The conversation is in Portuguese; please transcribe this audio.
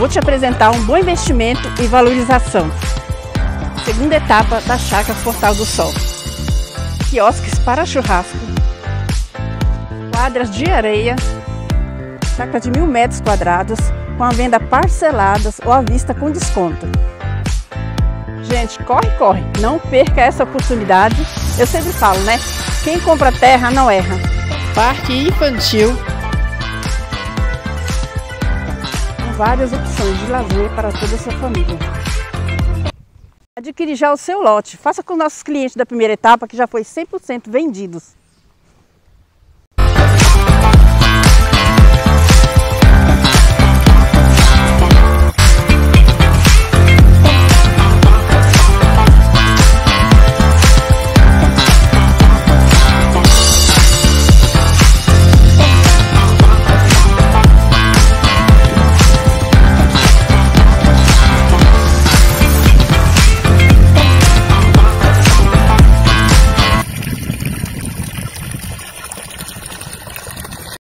Vou te apresentar um bom investimento e valorização. Segunda etapa da Chácara Portal do Sol. Quiosques para churrasco, quadras de areia, chácara de 1000 metros quadrados, com a venda parceladas ou à vista com desconto. Gente, corre, não perca essa oportunidade. Eu sempre falo, né? Quem compra terra não erra. Parque infantil, com várias opções de lazer para toda a sua família. Adquire já o seu lote. Faça com nossos clientes da primeira etapa, que já foi 100% vendidos.